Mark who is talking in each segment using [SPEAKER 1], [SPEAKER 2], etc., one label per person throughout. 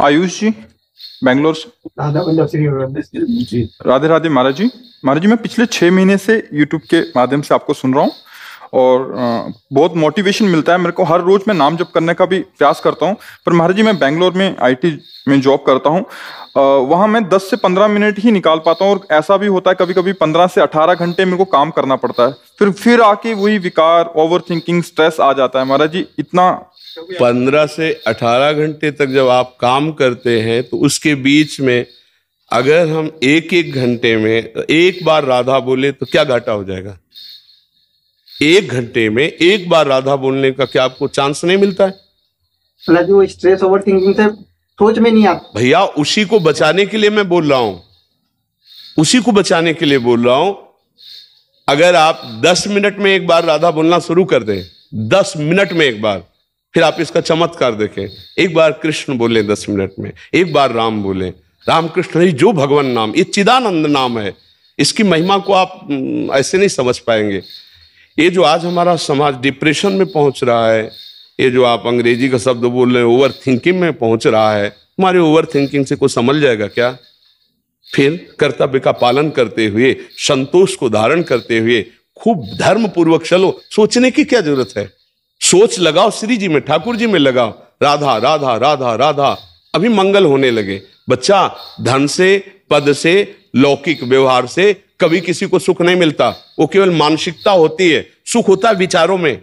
[SPEAKER 1] आयुष जी, बेंगलोर से। राधे राधे महाराज जी। महाराज जी, मैं पिछले 6 महीने से यूट्यूब के माध्यम से आपको सुन रहा हूँ और बहुत मोटिवेशन मिलता है मेरे को। हर रोज मैं नाम जप करने का भी प्रयास करता हूँ। पर महाराज जी, मैं बेंगलोर में आईटी में जॉब करता हूँ। वहाँ मैं 10 से 15 मिनट ही निकाल पाता हूँ और ऐसा भी होता है कभी कभी 15 से 18 घंटे मेरे को काम करना पड़ता है। फिर आके वही विकार, ओवर थिंकिंग, स्ट्रेस आ जाता है। महाराज जी, इतना
[SPEAKER 2] 15 से 18 घंटे तक जब आप काम करते हैं तो उसके बीच में अगर हम एक एक घंटे में एक बार राधा बोले तो क्या घाटा हो जाएगा? एक घंटे में एक बार राधा बोलने का क्या आपको चांस नहीं मिलता है?
[SPEAKER 3] वो स्ट्रेस, ओवर थिंकिंग से सोच में नहीं आता
[SPEAKER 2] भैया। उसी को बचाने के लिए मैं बोल रहा हूं, उसी को बचाने के लिए बोल रहा हूं। अगर आप 10 मिनट में एक बार राधा बोलना शुरू कर दें, 10 मिनट में एक बार, फिर आप इसका चमत्कार देखें। एक बार कृष्ण बोले 10 मिनट में, एक बार राम बोले, राम कृष्ण ही जो भगवान नाम, ये चिदानंद नाम है। इसकी महिमा को आप ऐसे नहीं समझ पाएंगे। ये जो आज हमारा समाज डिप्रेशन में पहुंच रहा है, ये जो आप अंग्रेजी का शब्द बोल रहे हैं ओवर थिंकिंग में पहुंच रहा है, हमारे ओवर थिंकिंग से कोई समझ जाएगा क्या? फिर कर्तव्य का पालन करते हुए, संतोष को धारण करते हुए खूब धर्म पूर्वक चलो। सोचने की क्या जरूरत है? सोच लगाओ श्री जी में, ठाकुर जी में लगाओ, राधा राधा राधा राधा, अभी मंगल होने लगे। बच्चा, धन से, पद से, लौकिक व्यवहार से कभी किसी को सुख नहीं मिलता। वो केवल मानसिकता होती है। सुख होता है विचारों में,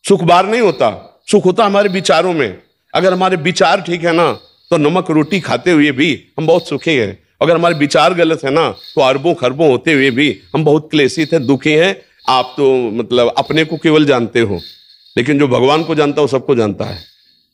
[SPEAKER 2] सुख बाहर नहीं होता। सुख होता हमारे विचारों में। अगर हमारे विचार ठीक है ना तो नमक रोटी खाते हुए भी हम बहुत सुखी हैं। अगर हमारे विचार गलत है ना तो अरबों खरबों होते हुए भी हम बहुत क्लेशित हैं, दुखी हैं। आप तो मतलब अपने को केवल जानते हो, लेकिन जो भगवान को जानता है वो सबको जानता है।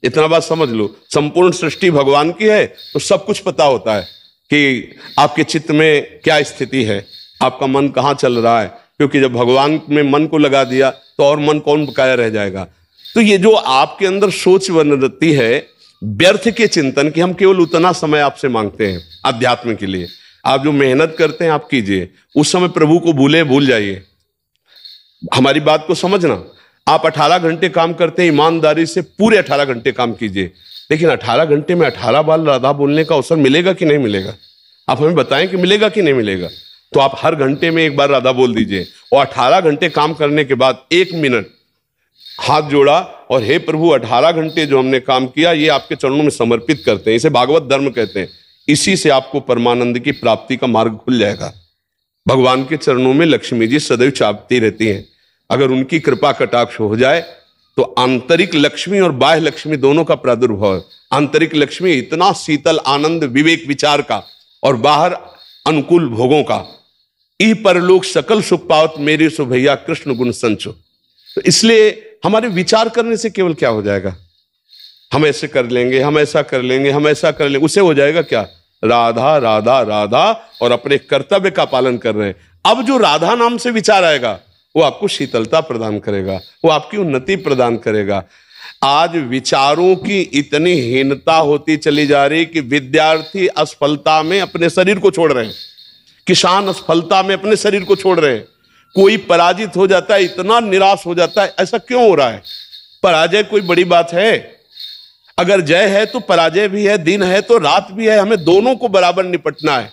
[SPEAKER 2] इतना बात समझ लो, संपूर्ण सृष्टि भगवान की है तो सब कुछ पता होता है कि आपके चित्त में क्या स्थिति है, आपका मन कहाँ चल रहा है। क्योंकि जब भगवान में मन को लगा दिया तो और मन कौन बकाया रह जाएगा। तो ये जो आपके अंदर सोच बनती है व्यर्थ के चिंतन की, हम केवल उतना समय आपसे मांगते हैं अध्यात्म के लिए। आप जो मेहनत करते हैं आप कीजिए, उस समय प्रभु को भूल जाइए। हमारी बात को समझना। आप 18 घंटे काम करते हैं, ईमानदारी से पूरे 18 घंटे काम कीजिए, लेकिन 18 घंटे में 18 बार राधा बोलने का अवसर मिलेगा कि नहीं मिलेगा? आप हमें बताएं कि मिलेगा कि नहीं मिलेगा। तो आप हर घंटे में एक बार राधा बोल दीजिए और 18 घंटे काम करने के बाद 1 मिनट हाथ जोड़ा और हे प्रभु, 18 घंटे जो हमने काम किया ये आपके चरणों में समर्पित करते हैं। इसे भागवत धर्म कहते हैं। इसी से आपको परमानंद की प्राप्ति का मार्ग खुल जाएगा। भगवान के चरणों में लक्ष्मी जी सदैव चापती रहती हैं। अगर उनकी कृपा कटाक्ष हो जाए तो आंतरिक लक्ष्मी और बाह्य लक्ष्मी दोनों का प्रादुर्भाव है। आंतरिक लक्ष्मी इतना शीतल आनंद विवेक विचार का और बाहर अनुकूल भोगों का। ई परलोक सकल सुख पावत मेरे सो भैया कृष्ण गुण संचो। तो इसलिए हमारे विचार करने से केवल क्या हो जाएगा? हम ऐसे कर लेंगे, हम ऐसा कर लेंगे, हम ऐसा कर लेंगे, उससे हो जाएगा क्या? राधा राधा राधा, और अपने कर्तव्य का पालन कर रहे हैं। अब जो राधा नाम से विचार आएगा वो आपको शीतलता प्रदान करेगा, वो आपकी उन्नति प्रदान करेगा। आज विचारों की इतनी हीनता होती चली जा रही कि विद्यार्थी असफलता में अपने शरीर को छोड़ रहे हैं, किसान असफलता में अपने शरीर को छोड़ रहे हैं। कोई पराजित हो जाता है, इतना निराश हो जाता है। ऐसा क्यों हो रहा है? पराजय कोई बड़ी बात है? अगर जय है तो पराजय भी है, दिन है तो रात भी है। हमें दोनों को बराबर निपटना है।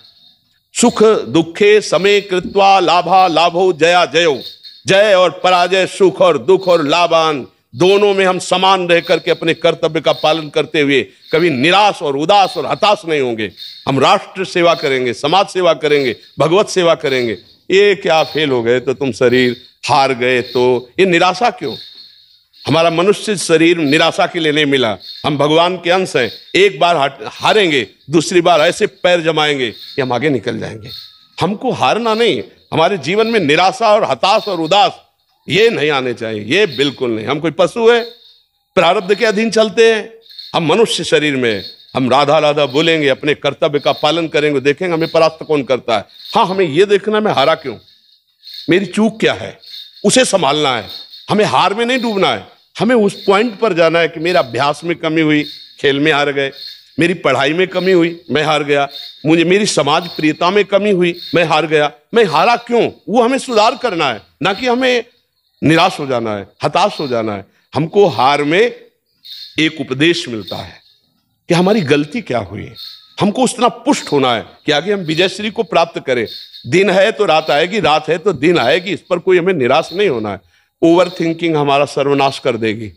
[SPEAKER 2] सुख दुखे समय कृत्वा लाभा लाभो जया जयो। जय और पराजय, सुख और दुख और लाभान, दोनों में हम समान रह करके अपने कर्तव्य का पालन करते हुए कभी निराश और उदास और हताश नहीं होंगे। हम राष्ट्र सेवा करेंगे, समाज सेवा करेंगे, भगवत सेवा करेंगे। ये क्या फेल हो गए तो तुम शरीर हार गए, तो ये निराशा क्यों? हमारा मनुष्य शरीर निराशा के लिए नहीं मिला। हम भगवान के अंश हैं। एक बार हारेंगे, दूसरी बार ऐसे पैर जमाएंगे कि हम आगे निकल जाएंगे। हमको हारना नहीं। हमारे जीवन में निराशा और हताश और उदास ये नहीं आने चाहिए, ये बिल्कुल नहीं। हम कोई पशु है? प्रारब्ध के अधीन चलते हैं। हम मनुष्य शरीर में हम राधा राधा बोलेंगे, अपने कर्तव्य का पालन करेंगे, देखेंगे हमें परास्त कौन करता है। हाँ, हमें यह देखना मैं हारा क्यों, मेरी चूक क्या है, उसे संभालना है। हमें हार में नहीं डूबना है। हमें उस पॉइंट पर जाना है कि मेरा अभ्यास में कमी हुई, खेल में हार गए, मेरी पढ़ाई में कमी हुई, मैं हार गया, मुझे मेरी समाज प्रियता में कमी हुई, मैं हार गया। मैं हारा क्यों, वो हमें सुधार करना है, ना कि हमें निराश हो जाना है, हताश हो जाना है। हमको हार में एक उपदेश मिलता है, कि हमारी गलती क्या हुई है। हमको उतना पुष्ट होना है कि आगे हम विजयश्री को प्राप्त करें। दिन है तो रात आएगी, रात है तो दिन आएगी, इस पर कोई हमें निराश नहीं होना है। ओवर थिंकिंग हमारा सर्वनाश कर देगी,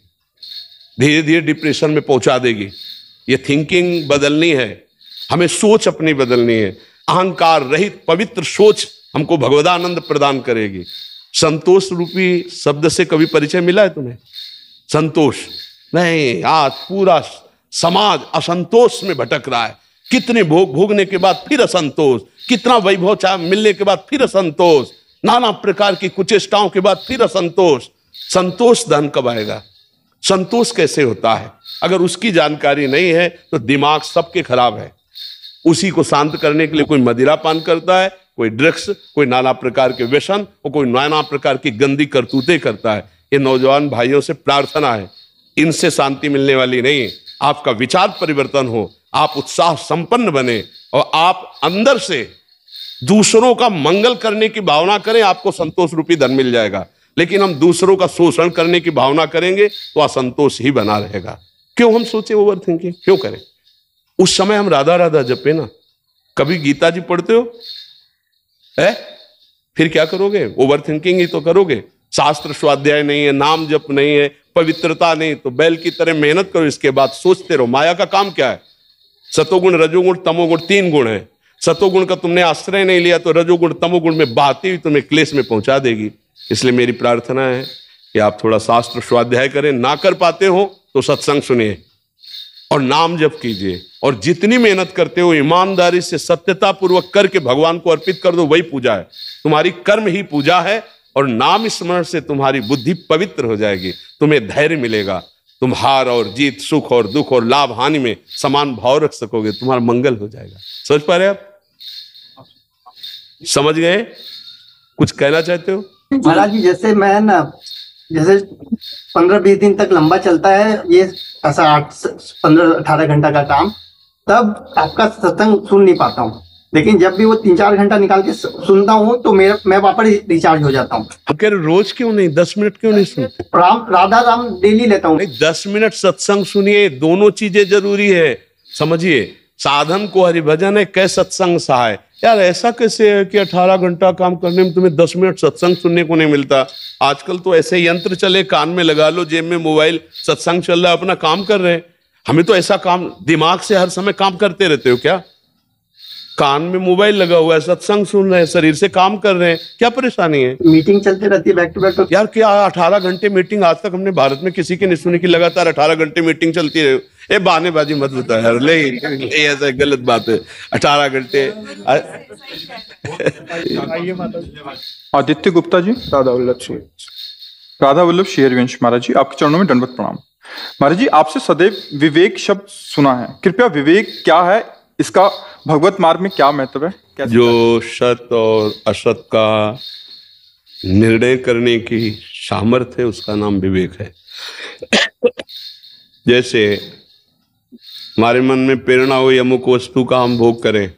[SPEAKER 2] धीरे धीरे डिप्रेशन में पहुंचा देगी। ये थिंकिंग बदलनी है, हमें सोच अपनी बदलनी है। अहंकार रहित पवित्र सोच हमको भगवदानंद प्रदान करेगी। संतोष रूपी शब्द से कभी परिचय मिला है तुम्हें? संतोष नहीं, आज पूरा समाज असंतोष में भटक रहा है। कितने भोग भोगने के बाद फिर असंतोष, कितना वैभव चाह मिलने के बाद फिर असंतोष, नाना प्रकार की कुचेष्टाओं के बाद फिर असंतोष। संतोष धन कब आएगा? संतोष कैसे होता है? अगर उसकी जानकारी नहीं है तो दिमाग सबके खराब है। उसी को शांत करने के लिए कोई मदिरा पान करता है, कोई ड्रग्स, कोई नाना प्रकार के व्यसन और कोई नाना प्रकार की गंदी करतूतें करता है। ये नौजवान भाइयों से प्रार्थना है, इनसे शांति मिलने वाली नहीं है। आपका विचार परिवर्तन हो, आप उत्साह संपन्न बने और आप अंदर से दूसरों का मंगल करने की भावना करें, आपको संतोष रूपी धन मिल जाएगा। लेकिन हम दूसरों का शोषण करने की भावना करेंगे तो असंतोष ही बना रहेगा। क्यों हम सोचे ओवर थिंकिंग क्यों करें? उस समय हम राधा राधा जपे ना। कभी गीता जी पढ़ते हो है? फिर क्या करोगे? ओवर थिंकिंग ही तो करोगे। शास्त्र स्वाध्याय नहीं है, नाम जप नहीं है, पवित्रता नहीं, तो बैल की तरह मेहनत करो, इसके बाद सोचते रहो। माया का काम क्या है? सतोगुण रजोगुण तमोगुण 3 गुण है। सतोगुण का तुमने आश्रय नहीं लिया तो रजोगुण तमोगुण में बहती हुई तुम्हें क्लेश में पहुंचा देगी। इसलिए मेरी प्रार्थना है कि आप थोड़ा शास्त्र स्वाध्याय करें। ना कर पाते हो तो सत्संग सुनिए और नाम जप कीजिए, और जितनी मेहनत करते हो ईमानदारी से सत्यता पूर्वक करके भगवान को अर्पित कर दो। वही पूजा है, तुम्हारी कर्म ही पूजा है। और नाम स्मरण से तुम्हारी बुद्धि पवित्र हो जाएगी, तुम्हें धैर्य मिलेगा, तुम हार और जीत, सुख और दुख और लाभ हानि में समान भाव रख सकोगे, तुम्हारा मंगल हो जाएगा। समझ पा रहे आप? समझ गए? कुछ कहना चाहते हो?
[SPEAKER 3] महाराज जी, जैसे मैं ना, जैसे 15-20 दिन तक लंबा चलता है ये ऐसा 15-18 घंटा का काम, तब आपका सत्संग सुन नहीं पाता हूँ। लेकिन जब भी वो 3-4 घंटा निकाल के सुनता हूँ तो मैं वापस रिचार्ज हो जाता हूँ।
[SPEAKER 2] अगर रोज क्यों नहीं 10 मिनट क्यों नहीं सुनते?
[SPEAKER 3] राधा राम डेली लेता हूँ।
[SPEAKER 2] 10 मिनट सत्संग सुनिए, दोनों चीजें जरूरी है। समझिए, साधन को हरिभजन है, कै सत्संग सहाय। यार ऐसा कैसे है कि 18 घंटा काम करने में तुम्हें 10 मिनट सत्संग सुनने को नहीं मिलता? आजकल तो ऐसे यंत्र चले, कान में लगा लो, जेब में मोबाइल, सत्संग चल रहा है, अपना काम कर रहे हैं। हमें तो ऐसा काम, दिमाग से हर समय काम करते रहते हो क्या? कान में मोबाइल लगा हुआ है, सत्संग सुन रहे हैं, शरीर से काम कर रहे हैं, क्या परेशानी है?
[SPEAKER 3] मीटिंग चलती रहती है बैक टू बैक।
[SPEAKER 2] यार क्या 18 घंटे मीटिंग आज तक हमने भारत में किसी की नहीं सुनी कि लगातार 18 घंटे मीटिंग चलती रहे। ये बहानेबाजी मत बता यार, ले ऐसा गलत बात है 18 घंटे।
[SPEAKER 1] आदित्य गुप्ता जी, राधा वल्लभ शेरवंश महाराज जी, आपके चरणों में दंडवत प्रणाम। महाराज जी, आपसे सदैव विवेक शब्द सुना है, कृपया विवेक क्या है, इसका भगवत मार्ग में क्या महत्व है?
[SPEAKER 2] जो सत और असत का निर्णय करने की सामर्थ्य है उसका नाम विवेक है। जैसे हमारे मन में प्रेरणा हो अमुक वस्तु का हम भोग करें,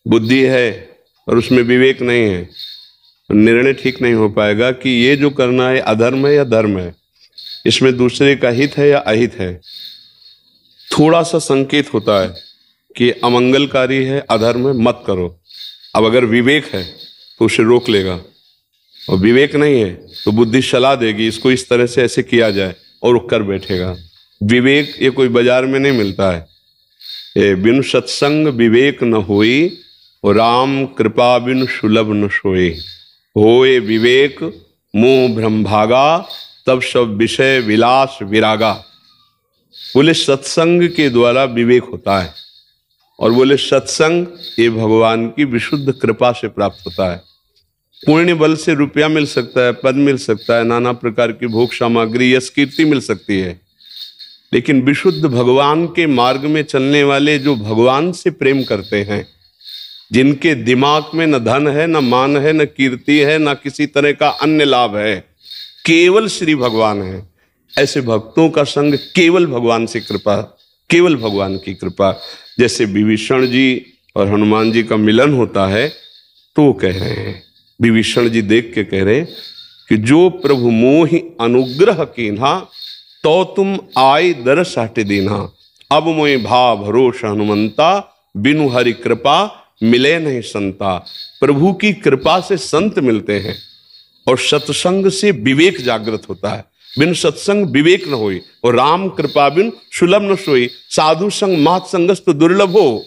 [SPEAKER 2] बुद्धि है और उसमें विवेक नहीं है तो निर्णय ठीक नहीं हो पाएगा कि ये जो करना है अधर्म है या धर्म है, इसमें दूसरे का हित है या अहित है। थोड़ा सा संकेत होता है कि अमंगलकारी है, अधर्म है, मत करो। अब अगर विवेक है तो उसे रोक लेगा, और विवेक नहीं है तो बुद्धि सलाह देगी इसको इस तरह से ऐसे किया जाए, और वो कर बैठेगा। विवेक ये कोई बाजार में नहीं मिलता है। ये बिनु सत्संग विवेक न होई, और राम कृपा बिनु सुलभ न सोई। होए विवेक मोह भ्रम भागा, तब सब विषय विलास विरागा। बोले सत्संग के द्वारा विवेक होता है, और बोले सत्संग ये भगवान की विशुद्ध कृपा से प्राप्त होता है। पुण्य बल से रुपया मिल सकता है, पद मिल सकता है, नाना प्रकार की भोग सामग्री, यश कीर्ति मिल सकती है, लेकिन विशुद्ध भगवान के मार्ग में चलने वाले जो भगवान से प्रेम करते हैं, जिनके दिमाग में न धन है, न मान है, न कीर्ति है, न किसी तरह का अन्य लाभ है, केवल श्री भगवान है, ऐसे भक्तों का संग केवल भगवान से कृपा, केवल भगवान की कृपा। जैसे विभीषण जी और हनुमान जी का मिलन होता है तो कह रहे हैं, विभीषण जी देख के कह रहे हैं कि जो प्रभु मोहि अनुग्रह कीन्हा, तो तुम आय दरस हट दीन्हा। अब मोहि भाव भरोस हनुमंता, बिनु हरि कृपा मिले नहीं संता। प्रभु की कृपा से संत मिलते हैं और सत्संग से विवेक जागृत होता है। बिन सत्संग विवेक न होई, और राम कृपा बिन सुलभ न सोई। साधु संग महत संगस्त दुर्लभ हो।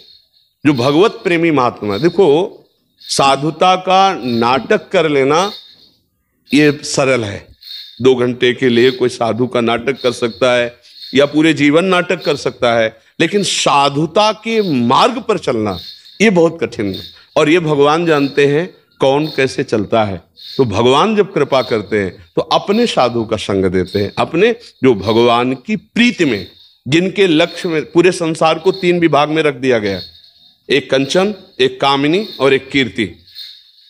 [SPEAKER 2] जो भगवत प्रेमी महात्मा, देखो साधुता का नाटक कर लेना ये सरल है। 2 घंटे के लिए कोई साधु का नाटक कर सकता है या पूरे जीवन नाटक कर सकता है, लेकिन साधुता के मार्ग पर चलना ये बहुत कठिन है। और ये भगवान जानते हैं कौन कैसे चलता है। तो भगवान जब कृपा करते हैं तो अपने साधु का संग देते हैं, अपने जो भगवान की प्रीति में, जिनके लक्ष्य में पूरे संसार को 3 विभाग में रख दिया गया, एक कंचन, एक कामिनी और एक कीर्ति।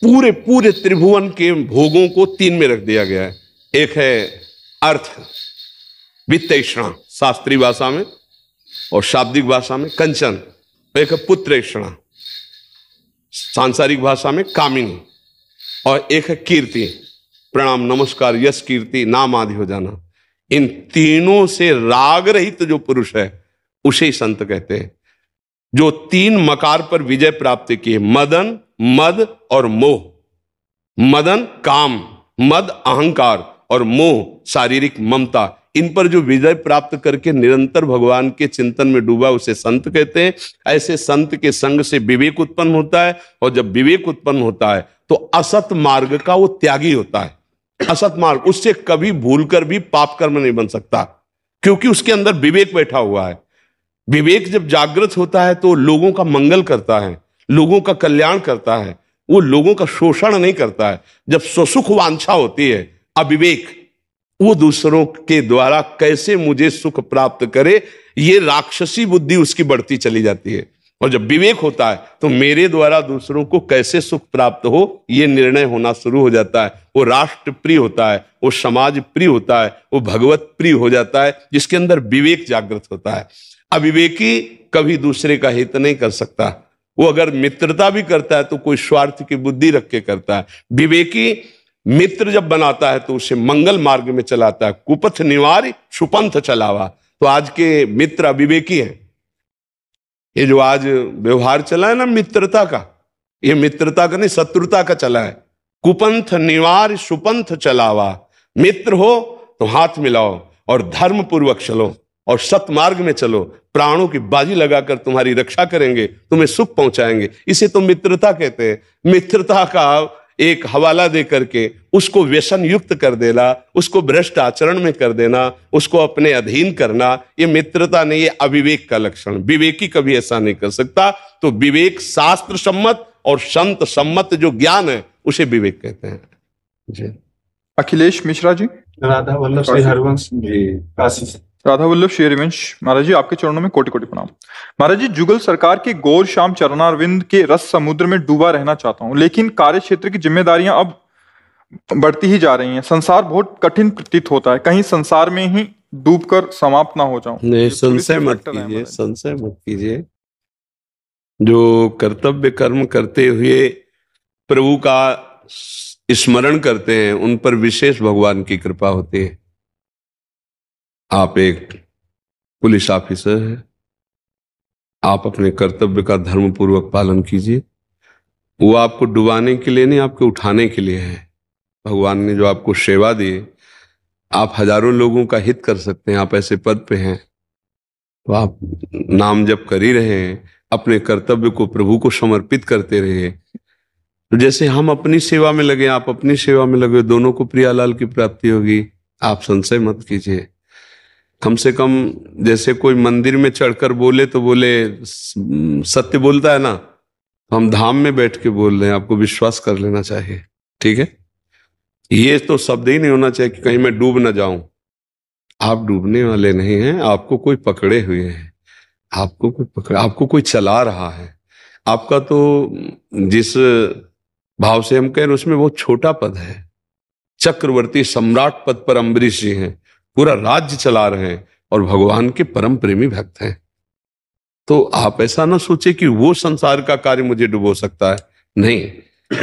[SPEAKER 2] पूरे पूरे त्रिभुवन के भोगों को 3 में रख दिया गया है। एक है अर्थ वित्तेषणा शास्त्रीय भाषा में, और शाब्दिक भाषा में कंचन। एक है पुत्रेषणा सांसारिक भाषा में कामिनी, और एक है कीर्ति, प्रणाम नमस्कार यश कीर्ति नाम आदि हो जाना। इन तीनों से राग रहित जो पुरुष है उसे ही संत कहते हैं। जो 3 मकार पर विजय प्राप्त किए, मदन, मद और मोह। मदन काम, मद अहंकार और मोह शारीरिक ममता। इन पर जो विजय प्राप्त करके निरंतर भगवान के चिंतन में डूबा उसे संत कहते हैं। ऐसे संत के संग से विवेक उत्पन्न होता है, और जब विवेक उत्पन्न होता है तो असत मार्ग का वो त्यागी होता है। असत मार्ग उससे कभी भूलकर भी पाप कर्म नहीं बन सकता, क्योंकि उसके अंदर विवेक बैठा हुआ है। विवेक जब जागृत होता है तो लोगों का मंगल करता है, लोगों का कल्याण करता है, वो लोगों का शोषण नहीं करता है। जब स्वसुख वांछा होती है, अविवेक, वो दूसरों के द्वारा कैसे मुझे सुख प्राप्त करे, ये राक्षसी बुद्धि उसकी बढ़ती चली जाती है। और जब विवेक होता है तो मेरे द्वारा दूसरों को कैसे सुख प्राप्त हो, ये निर्णय होना शुरू हो जाता है। वो राष्ट्र प्रिय होता है, वो समाज प्रिय होता है, वो भगवत प्रिय हो जाता है, जिसके अंदर विवेक जागृत होता है। अविवेकी कभी दूसरे का हित नहीं कर सकता। वो अगर मित्रता भी करता है तो कोई स्वार्थ की बुद्धि रख के करता है। विवेकी मित्र जब बनाता है तो उसे मंगल मार्ग में चलाता है। कुपथ निवार सुपंथ चलावा। तो आज के मित्र अविवेकी हैं। ये जो आज व्यवहार चला है ना मित्रता का, ये मित्रता का नहीं शत्रुता का चला है। कुपंथ निवार सुपंथ चलावा। मित्र हो तो हाथ मिलाओ और धर्म पूर्वक चलो और सतमार्ग में चलो। प्राणों की बाजी लगाकर तुम्हारी रक्षा करेंगे, तुम्हें सुख पहुंचाएंगे। इसे तो मित्रता कहते हैं। मित्रता का एक हवाला दे करके उसको व्यसन युक्त कर देना, उसको भ्रष्ट आचरण में कर देना, उसको अपने अधीन करना, ये मित्रता नहीं, ये अविवेक का लक्षण। विवेकी कभी ऐसा नहीं कर सकता। तो विवेक शास्त्र सम्मत और संत सम्मत जो ज्ञान है उसे विवेक कहते हैं। जी।
[SPEAKER 1] अखिलेश मिश्रा जी।
[SPEAKER 4] राधा वल्लभ श्री हरिवंश जी, काशी से।
[SPEAKER 1] राधा वल्लभ श्री हरिवंश महाराज जी, आपके चरणों में कोटि कोटि प्रणाम। महाराज जी, जुगल सरकार के गौर श्याम चरणारविंद के रस समुद्र में डूबा रहना चाहता हूँ, लेकिन कार्य क्षेत्र की जिम्मेदारियां अब बढ़ती ही जा रही हैं। संसार बहुत कठिन प्रतीत होता है, कहीं संसार में ही डूबकर समाप्त ना हो जाऊं।
[SPEAKER 2] नहीं, संशय मत कीजिए, संशय मत कीजिए। जो कर्तव्य कर्म करते हुए प्रभु का स्मरण करते हैं उन पर विशेष भगवान की कृपा होती है। आप एक पुलिस ऑफिसर हैं, आप अपने कर्तव्य का धर्म पूर्वक पालन कीजिए। वो आपको डुबाने के लिए नहीं, आपको उठाने के लिए है। भगवान ने जो आपको सेवा दी, आप हजारों लोगों का हित कर सकते हैं। आप ऐसे पद पे हैं तो आप नाम जप कर ही रहे हैं, अपने कर्तव्य को प्रभु को समर्पित करते रहे। तो जैसे हम अपनी सेवा में लगे, आप अपनी सेवा में लगे, दोनों को प्रियालाल की प्राप्ति होगी। आप संशय मत कीजिए। कम से कम जैसे कोई मंदिर में चढ़कर बोले तो बोले सत्य बोलता है ना, तो हम धाम में बैठ के बोल रहे हैं, आपको विश्वास कर लेना चाहिए। ठीक है, ये तो शब्द ही नहीं होना चाहिए कि कहीं मैं डूब ना जाऊं। आप डूबने वाले नहीं हैं, आपको कोई पकड़े हुए हैं, आपको कोई चला रहा है। आपका तो जिस भाव से हम कह रहे उसमें बहुत छोटा पद है। चक्रवर्ती सम्राट पद पर अम्बरीश जी हैं, पूरा राज्य चला रहे हैं और भगवान के परम प्रेमी भक्त हैं। तो आप ऐसा ना सोचे कि वो संसार का कार्य मुझे डुबो सकता है। नहीं,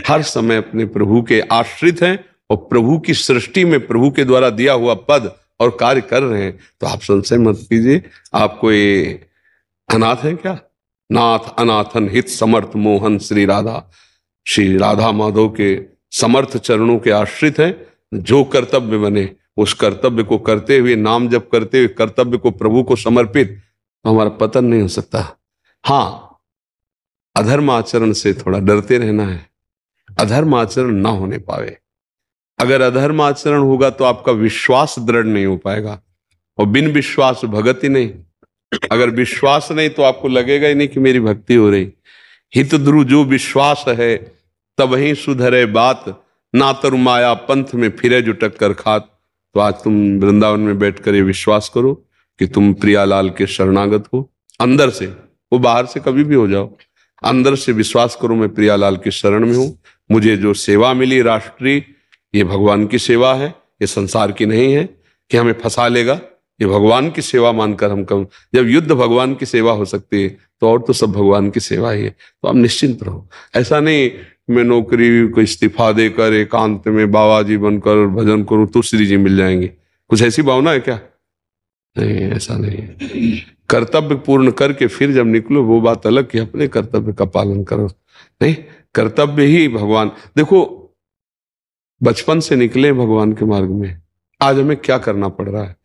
[SPEAKER 2] हर समय अपने प्रभु के आश्रित हैं और प्रभु की सृष्टि में प्रभु के द्वारा दिया हुआ पद और कार्य कर रहे हैं। तो आप संशय मत कीजिए। आपको ये अनाथ है क्या? नाथ अनाथन हित समर्थ मोहन श्री राधा। श्री राधा माधव के समर्थ चरणों के आश्रित हैं। जो कर्तव्य बने उस कर्तव्य को करते हुए, नाम जप करते हुए कर्तव्य को प्रभु को समर्पित, तो हमारा पतन नहीं हो सकता। हाँ, अधर्म आचरण से थोड़ा डरते रहना है, अधर्म आचरण ना होने पावे। अगर अधर्म आचरण होगा तो आपका विश्वास दृढ़ नहीं हो पाएगा, और बिन विश्वास भगति नहीं। अगर विश्वास नहीं तो आपको लगेगा ही नहीं कि मेरी भक्ति हो रही। हित ध्रुव जो विश्वास है तब ही सुधरे बात, ना तरु माया पंथ में फिरे जो टक्कर खात। तो आज तुम वृंदावन में बैठकर ये विश्वास करो कि तुम प्रियालाल के शरणागत हो, अंदर से, वो बाहर से कभी भी हो जाओ, अंदर से विश्वास करो मैं प्रियालाल के शरण में हूं। मुझे जो सेवा मिली राष्ट्रीय, ये भगवान की सेवा है, ये संसार की नहीं है कि हमें फंसा लेगा। ये भगवान की सेवा मानकर हम कम, जब युद्ध भगवान की सेवा हो सकती है तो और तो सब भगवान की सेवा ही है। तो आप निश्चिंत रहो। ऐसा नहीं मैं नौकरी को इस्तीफा देकर एकांत में बाबा जी बनकर भजन करूं तो श्री जी मिल जाएंगे, कुछ ऐसी भावना है क्या? नहीं, ऐसा नहीं है। कर्तव्य पूर्ण करके फिर जब निकलो वो बात अलग कि अपने कर्तव्य का पालन करो। नहीं, कर्तव्य ही भगवान। देखो, बचपन से निकले भगवान के मार्ग में, आज हमें क्या करना पड़ रहा है?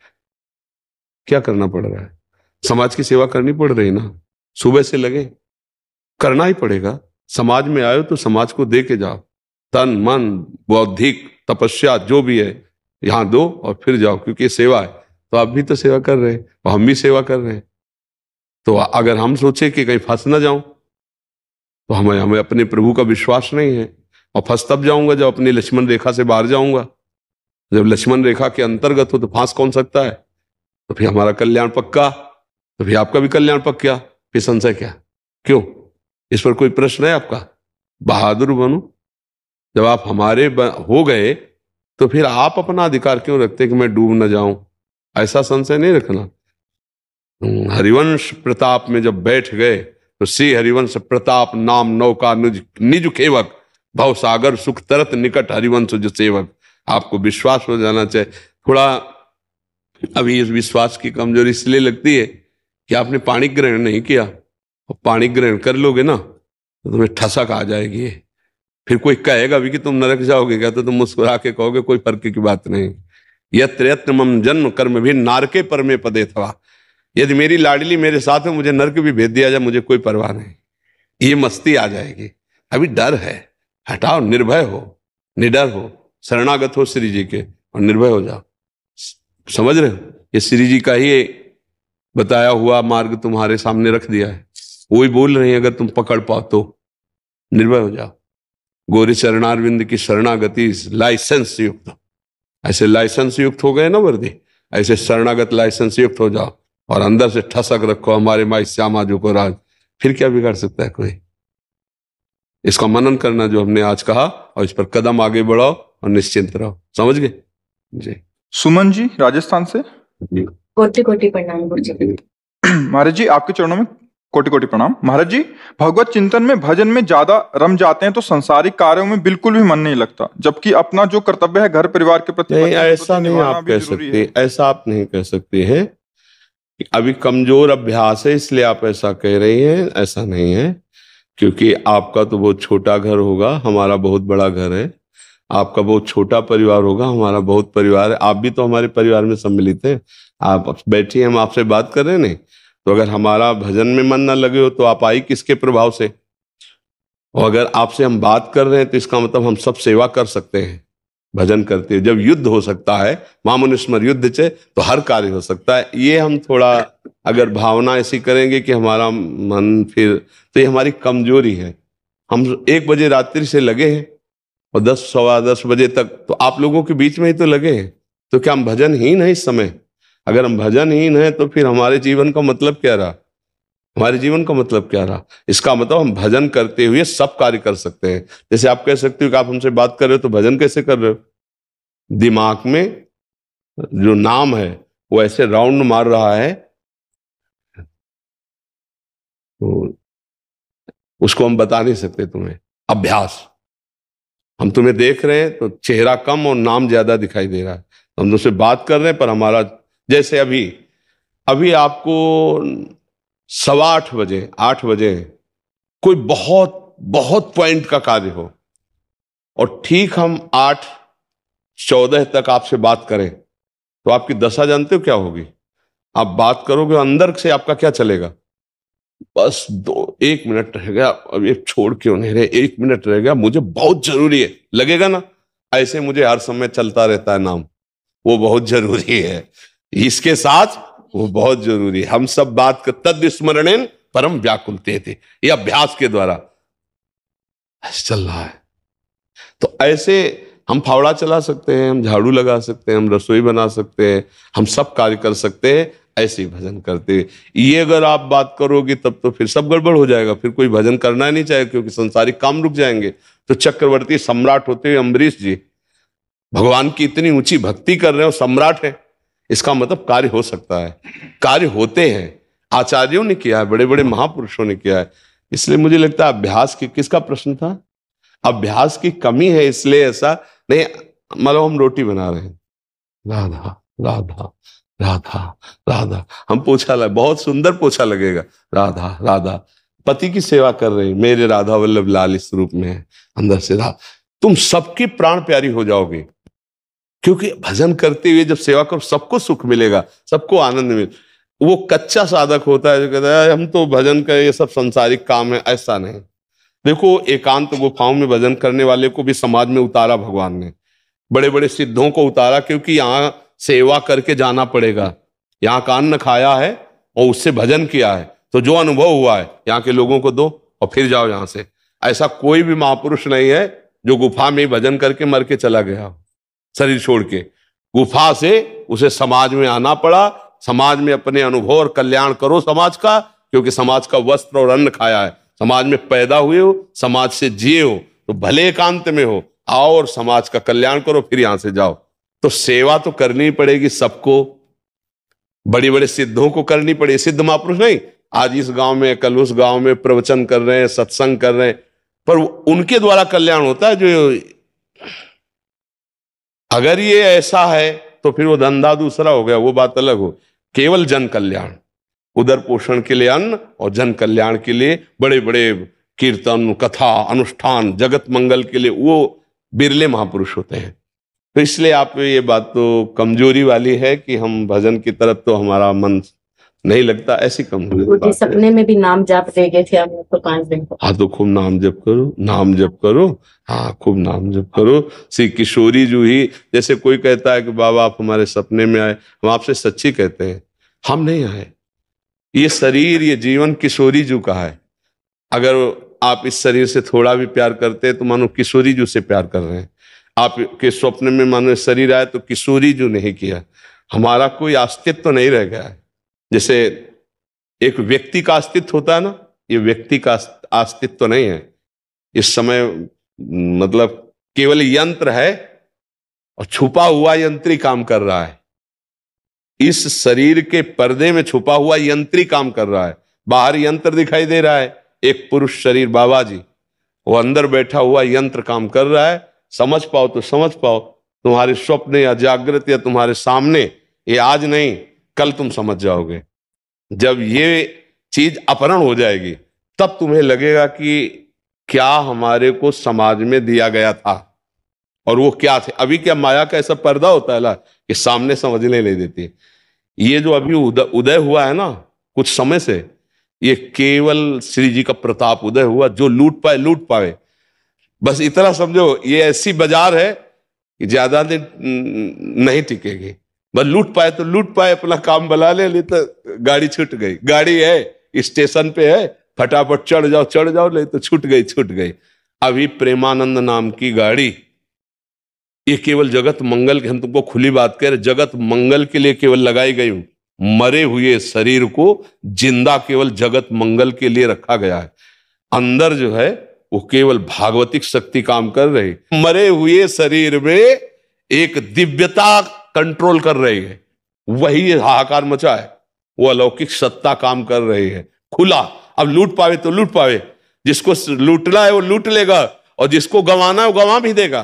[SPEAKER 2] क्या करना पड़ रहा है? समाज की सेवा करनी पड़ रही ना, सुबह से लगे, करना ही पड़ेगा। समाज में आयो तो समाज को दे के जाओ, तन मन बौद्धिक तपस्या जो भी है यहां दो और फिर जाओ, क्योंकि ये सेवा है। तो आप भी तो सेवा कर रहे हैं और हम भी सेवा कर रहे हैं। तो अगर हम सोचे कि कहीं फंस ना जाऊं तो हमें अपने प्रभु का विश्वास नहीं है। और फंस तब जाऊंगा जब अपनी लक्ष्मण रेखा से बाहर जाऊंगा। जब लक्ष्मण रेखा के अंतर्गत हो तो फांस कौन सकता है? तो फिर हमारा कल्याण पक्का, तो फिर आपका भी कल्याण पक्का, फिर संशय क्या? क्यों? इस पर कोई प्रश्न है आपका? बहादुर बनो। जब आप हमारे हो गए तो फिर आप अपना अधिकार क्यों रखते कि मैं डूब ना जाऊं? ऐसा संशय नहीं रखना। हरिवंश प्रताप में जब बैठ गए तो श्री हरिवंश प्रताप नाम नौका निज खेवक, भव सागर सुख तरत निकट हरिवंश जो सेवक। आपको विश्वास हो जाना चाहिए। थोड़ा अभी इस विश्वास की कमजोरी इसलिए लगती है कि आपने पाणी ग्रहण नहीं किया, और पाणी ग्रहण कर लोगे ना तो तुम्हें ठसक आ जाएगी। फिर कोई कहेगा भी कि तुम नरक जाओगे क्या, तो तुम मुस्कुरा के कहोगे कोई फर्क की बात नहीं। यत्र यत्र मम जन्म कर्म भी नारके पर में पदे था। यदि मेरी लाडली मेरे साथ है, मुझे नरक भी भेज दिया जाए, मुझे कोई परवाह नहीं। ये मस्ती आ जाएगी। अभी डर है, हटाओ, निर्भय हो, निडर हो, शरणागत हो श्री जी के और निर्भय हो जाओ। समझ रहे हो? ये श्री जी का ही बताया हुआ मार्ग तुम्हारे सामने रख दिया है। वही बोल रहे हैं, अगर तुम पकड़ पाओ तो निर्भय हो जाओ। गौरी चरणारविंद की शरणागति लाइसेंस युक्त, ऐसे लाइसेंस युक्त हो गए ना वर्दी, ऐसे शरणागत लाइसेंस युक्त हो जाओ और अंदर से ठसक रखो हमारे माई श्यामा जो को राज। फिर क्या बिगाड़ सकता है कोई? इसका मनन करना जो हमने आज कहा, और इस पर कदम आगे बढ़ाओ और निश्चिंत रहो। समझ गए जी?
[SPEAKER 1] सुमन जी राजस्थान से,
[SPEAKER 5] कोटि कोटि प्रणाम गुरुजी।
[SPEAKER 1] महाराज जी आपके चरणों में कोटि कोटि प्रणाम। महाराज जी, भगवत चिंतन में भजन में ज्यादा रम जाते हैं तो संसारिक कार्यों में बिल्कुल भी मन नहीं लगता, जबकि अपना जो कर्तव्य है घर परिवार के प्रति
[SPEAKER 2] नहीं, ऐसा नहीं आप कह सकते, ऐसा आप नहीं कह सकते हैं। अभी कमजोर अभ्यास है इसलिए आप ऐसा कह रही हैं, ऐसा नहीं है। क्योंकि आपका तो बहुत छोटा घर होगा, हमारा बहुत बड़ा घर है। आपका बहुत छोटा परिवार होगा, हमारा बहुत परिवार है। आप भी तो हमारे परिवार में सम्मिलित हैं। आप बैठिए, हम आपसे बात कर रहे हैं। नहीं तो अगर हमारा भजन में मन ना लगे हो तो आप आई किसके प्रभाव से? और अगर आपसे हम बात कर रहे हैं तो इसका मतलब हम सब सेवा कर सकते हैं भजन करते हैं। जब युद्ध हो सकता है, मामुनिस्मर युद्ध चे, तो हर कार्य हो सकता है। ये हम थोड़ा अगर भावना ऐसी करेंगे कि हमारा मन फिर, तो ये हमारी कमजोरी है। हम 1 बजे रात्रि से लगे हैं और 10 सवा 10 बजे तक तो आप लोगों के बीच में ही तो लगे हैं। तो क्या हम भजनहीन है इस समय? अगर हम भजनहीन हैं तो फिर हमारे जीवन का मतलब क्या रहा? हमारे जीवन का मतलब क्या रहा? इसका मतलब हम भजन करते हुए सब कार्य कर सकते हैं। जैसे आप कह सकते हो कि आप हमसे बात कर रहे हो तो भजन कैसे कर रहे हो? दिमाग में जो नाम है वो ऐसे राउंड मार रहा है, तो उसको हम बता नहीं सकते तुम्हें। अभ्यास, हम तुम्हें देख रहे हैं तो चेहरा कम और नाम ज्यादा दिखाई दे रहा है। हम तुमसे बात कर रहे हैं पर हमारा, जैसे अभी आपको 8:15 बजे, 8 बजे कोई बहुत बहुत पॉइंट का कार्य हो और ठीक हम 8:14 तक आपसे बात करें तो आपकी दशा जानते हो क्या होगी? आप बात करोगे अंदर से आपका क्या चलेगा? बस 1 मिनट रह गया, अब ये छोड़ क्यों नहीं रहे, 1 मिनट रह गया, मुझे बहुत जरूरी है, लगेगा ना? ऐसे मुझे हर समय चलता रहता है नाम, वो बहुत जरूरी है, इसके साथ वो बहुत जरूरी है। हम सब बात कर तद स्मरणेन परम व्याकुलते थे, ये अभ्यास के द्वारा चल रहा है। तो ऐसे हम फावड़ा चला सकते हैं, हम झाड़ू लगा सकते हैं, हम रसोई बना सकते हैं, हम सब कार्य कर सकते हैं ऐसे ही भजन करते। ये अगर आप बात करोगे तब तो फिर सब गड़बड़ हो जाएगा, फिर कोई भजन करना नहीं चाहे, क्योंकि संसारिक काम रुक जाएंगे। तो चक्रवर्ती सम्राट होते हुए अम्बरीश जी भगवान की इतनी ऊंची भक्ति कर रहे हो, सम्राट है, इसका मतलब कार्य हो सकता है, कार्य होते हैं, आचार्यों ने किया है, बड़े बड़े महापुरुषों ने किया है। इसलिए मुझे लगता है अभ्यास की, किसका प्रश्न था? अभ्यास की कमी है, इसलिए ऐसा नहीं। मतलब हम रोटी बना रहे हैं, राधा राधा राधा राधा, हम पोछा लगे, बहुत सुंदर पोछा लगेगा, राधा राधा, पति की सेवा कर रहे हैं, मेरे राधा वल्लभ लाल इस रूप में है, अंदर से राधा, तुम सबकी प्राण प्यारी हो जाओगे। क्योंकि भजन करते हुए जब सेवा करो सबको सुख मिलेगा, सबको आनंद मिले। वो कच्चा साधक होता है जो कहता है हम तो भजन का ये सब संसारिक काम है, ऐसा नहीं। देखो एकांत गुफाओं में भजन करने वाले को भी समाज में उतारा भगवान ने, बड़े बड़े सिद्धों को उतारा, क्योंकि यहाँ सेवा करके जाना पड़ेगा, यहाँ का अन्न खाया है और उससे भजन किया है, तो जो अनुभव हुआ है यहाँ के लोगों को दो और फिर जाओ यहाँ से। ऐसा कोई भी महापुरुष नहीं है जो गुफा में भजन करके मर के चला गया, शरीर छोड़ के। गुफा से उसे समाज में आना पड़ा, समाज में अपने अनुभव और कल्याण करो समाज का, क्योंकि समाज का वस्त्र और अन्न खाया है, समाज में पैदा हुए हो, समाज से जिए हो, तो भले एकांत में हो, आओ और समाज का कल्याण करो, फिर यहां से जाओ। तो सेवा तो करनी पड़ेगी सबको, बड़े बड़े सिद्धों को करनी पड़ेगी, सिद्ध महापुरुष नहीं, आज इस गांव में कल उस गांव में प्रवचन कर रहे हैं, सत्संग कर रहे हैं, पर उनके द्वारा कल्याण होता है। जो अगर ये ऐसा है तो फिर वो धंधा दूसरा हो गया, वो बात अलग हो। केवल जन कल्याण, उदर पोषण के लिए अन्न और जन कल्याण के लिए बड़े बड़े कीर्तन कथा अनुष्ठान, जगत मंगल के लिए वो बिरले महापुरुष होते हैं। तो इसलिए आप ये बात तो कमजोरी वाली है कि हम भजन की तरफ तो हमारा मन नहीं लगता, ऐसी कमजोरी।
[SPEAKER 5] सपने में भी नाम जाप दे गए थे हम तो 5 दिन को।
[SPEAKER 2] हाँ तो खूब नाम जप करो, नाम जप करो, हाँ खूब नाम जप करो। श्री किशोरी जी ही, जैसे कोई कहता है कि बाबा आप हमारे सपने में आए, हम आपसे सच्ची कहते हैं, हम नहीं आए। ये शरीर ये जीवन किशोरी जी का है। अगर आप इस शरीर से थोड़ा भी प्यार करते हैं तो मानो किशोरी जी से प्यार कर रहे हैं। आपके स्वप्न में मानो शरीर आए तो किशोरी जी नहीं किया, हमारा कोई अस्तित्व नहीं रह गया है। जैसे एक व्यक्ति का अस्तित्व होता है ना, ये व्यक्ति का अस्तित्व नहीं है इस समय, मतलब केवल यंत्र है और छुपा हुआ यंत्री काम कर रहा है। इस शरीर के पर्दे में छुपा हुआ यंत्री काम कर रहा है, बाहर यंत्र दिखाई दे रहा है। एक पुरुष शरीर बाबा जी, वो अंदर बैठा हुआ यंत्र काम कर रहा है। समझ पाओ तो समझ पाओ, तुम्हारे स्वप्न या जागृत या तुम्हारे सामने, ये आज नहीं कल तुम समझ जाओगे। जब ये चीज अपहरण हो जाएगी तब तुम्हें लगेगा कि क्या हमारे को समाज में दिया गया था और वो क्या थे। अभी क्या माया का ऐसा पर्दा होता है ना कि सामने समझने नहीं देती। ये जो अभी उदय हुआ है ना कुछ समय से, ये केवल श्री जी का प्रताप उदय हुआ। जो लूट पाए लूट पाए, बस इतना समझो। ये ऐसी बाजार है कि ज्यादा दिन नहीं टिकेगी, बस लूट पाए तो लूट पाए, अपना काम बना ले, नहीं तो गाड़ी छूट गई। गाड़ी है स्टेशन पे है, फटाफट चढ़ जाओ, नहीं तो छूट गई। अभी प्रेमानंद नाम की गाड़ी, ये केवल जगत मंगल के, हम तुमको खुली बात कह रहे, जगत मंगल के लिए केवल लगाई गई। मरे हुए शरीर को जिंदा केवल जगत मंगल के लिए रखा गया है। अंदर जो है वो केवल भागवतिक शक्ति काम कर रही। मरे हुए शरीर में एक दिव्यता कंट्रोल कर रही है, वही हाहाकार मचा है, वो अलौकिक सत्ता काम कर रही है। खुला, अब लूट पावे तो लूट पावे, जिसको लूटना है वो लूट लेगा और जिसको गंवाना है वो गंवा भी देगा।